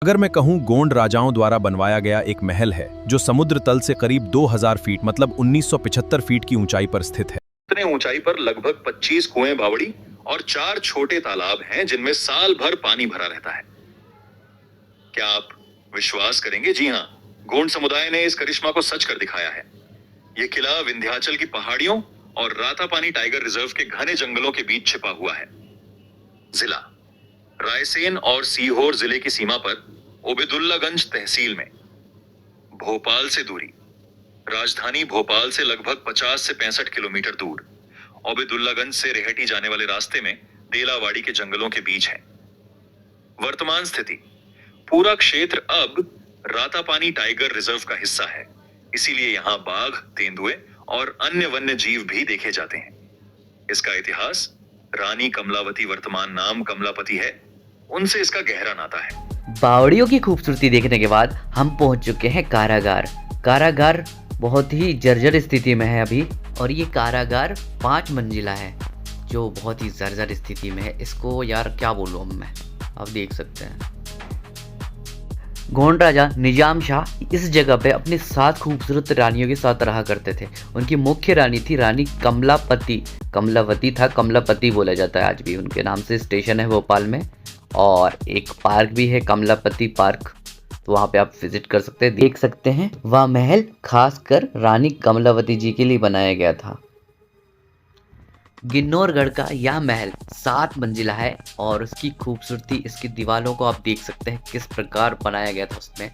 अगर मैं कहूं गोंड राजाओं द्वारा बनवाया गया एक महल है जो समुद्र तल से करीब 2000 फीट मतलब 1975 फीट की ऊंचाई पर स्थित है। इतने ऊंचाई पर लगभग 25 कुएं बावड़ी और 4 छोटे तालाब हैं जिनमें साल भर पानी भरा रहता है। क्या आप विश्वास करेंगे? जी हाँ, गोंड समुदाय ने इस करिश्मा को सच कर दिखाया है। यह किला विंध्याचल की पहाड़ियों और रातापानी टाइगर रिजर्व के घने जंगलों के बीच छिपा हुआ है। जिला रायसेन और सीहोर जिले की सीमा पर ओबेदुल्लागंज तहसील में, भोपाल से दूरी, राजधानी भोपाल से लगभग 50 से 65 किलोमीटर दूर ओबेदुल्लागंज से रेहटी जाने वाले रास्ते में देलावाड़ी के जंगलों के बीच है। वर्तमान स्थिति: पूरा क्षेत्र अब रातापानी टाइगर रिजर्व का हिस्सा है, इसीलिए यहाँ बाघ, तेंदुए और अन्य वन्य जीव भी देखे जाते हैं। इसका इतिहास: रानी कमलावती, वर्तमान नाम कमलापति है, उनसे इसका गहरा नाता है। बावड़ियों की खूबसूरती देखने के बाद हम पहुंच चुके हैं कारागार। कारागार बहुत ही जर्जर स्थिति में है अभी, और ये कारागार 5 मंजिला है जो बहुत ही जर्जर स्थिति में है। इसको यार क्या बोलूँ अब मैं, आप देख सकते हैं। गोंड राजा निजाम शाह इस जगह पे अपनी 7 खूबसूरत रानियों के साथ रहा करते थे। उनकी मुख्य रानी थी रानी कमलापति, कमलावती था, कमलापति बोला जाता है आज भी। उनके नाम से स्टेशन है भोपाल में, और एक पार्क भी है कमलापति पार्क, तो वहाँ पे आप विजिट कर सकते हैं, देख सकते हैं। वह महल खासकर रानी कमलावती जी के लिए बनाया गया था। गिन्नौरगढ़ का यह महल 7 मंजिला है, और उसकी खूबसूरती, इसकी दीवारों को आप देख सकते हैं किस प्रकार बनाया गया था उसमें।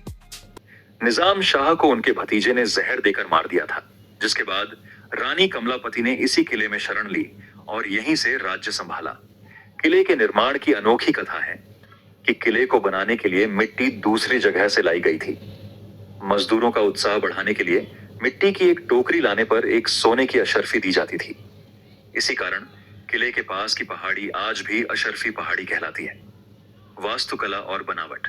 निजाम शाह को उनके भतीजे ने जहर देकर मार दिया था, जिसके बाद रानी कमलापति ने इसी किले में शरण ली और यहीं से राज्य संभाला। किले के निर्माण की अनोखी कथा है कि किले को बनाने के लिए मिट्टी दूसरी जगह से लाई गई थी। मजदूरों का उत्साह बढ़ाने के लिए मिट्टी की एक टोकरी लाने पर एक सोने की अशर्फी दी जाती थी। इसी कारण किले के पास की पहाड़ी आज भी अशर्फी पहाड़ी कहलाती है। वास्तुकला और बनावट: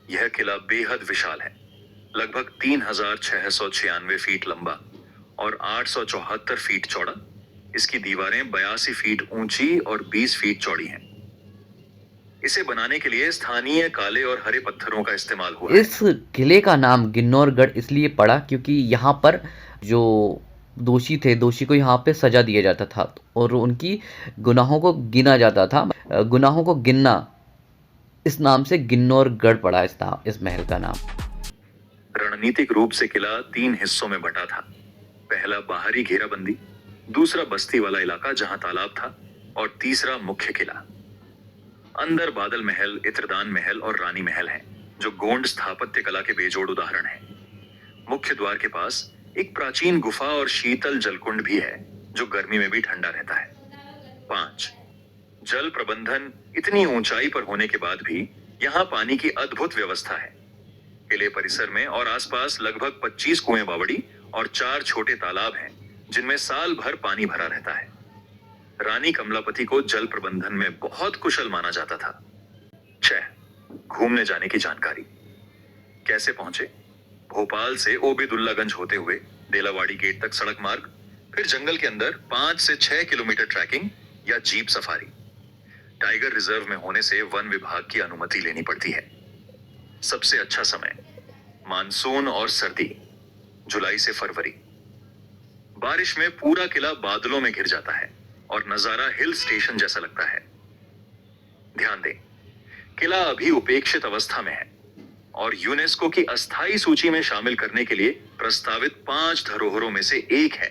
यह किला बेहद विशाल है, लगभग 3696 फीट लंबा और 874 फीट चौड़ा। इसकी दीवारें 82 फीट ऊंची और 20 फीट चौड़ी हैं। इसे बनाने के लिए स्थानीय काले और हरे पत्थरों का इस्तेमाल हुआ है। इस किले का नाम गिन्नौरगढ़ इसलिए पड़ा क्योंकि यहाँ पर जो दोषी थे, दोषी को यहाँ पे सजा दिया जाता था और उनकी गुनाहों को गिना जाता था। गुनाहों को गिनना, इस नाम से गिन्नौरगढ़ पड़ा इस महल का नाम। रणनीतिक रूप से किला 3 हिस्सों में बंटा था। पहला बाहरी घेराबंदी, दूसरा बस्ती वाला इलाका जहां तालाब था, और तीसरा मुख्य किला। अंदर बादल महल, इत्रदान महल और रानी महल हैं, जो गोंड स्थापत्य कला के बेजोड़ उदाहरण हैं। मुख्य द्वार के पास एक प्राचीन गुफा और शीतल जलकुंड भी है, जो गर्मी में भी ठंडा रहता है। 5. जल प्रबंधन: इतनी ऊंचाई पर होने के बाद भी यहाँ पानी की अद्भुत व्यवस्था है। किले परिसर में और आसपास लगभग 25 कुएं बावड़ी और 4 छोटे तालाब हैं, जिनमें साल भर पानी भरा रहता है। रानी कमलापति को जल प्रबंधन में बहुत कुशल माना जाता था। 6. घूमने जाने की जानकारी: कैसे पहुंचे? भोपाल से ओबेदुल्लागंज होते हुए देलावाड़ी गेट तक सड़क मार्ग, फिर जंगल के अंदर 5 से 6 किलोमीटर ट्रैकिंग या जीप सफारी। टाइगर रिजर्व में होने से वन विभाग की अनुमति लेनी पड़ती है। सबसे अच्छा समय: मानसून और सर्दी, जुलाई से फरवरी। बारिश में पूरा किला बादलों में घिर जाता है और नजारा हिल स्टेशन जैसा लगता है। ध्यान दें, किला अभी उपेक्षित अवस्था में है और यूनेस्को की अस्थायी सूची में शामिल करने के लिए प्रस्तावित 5 धरोहरों में से एक है।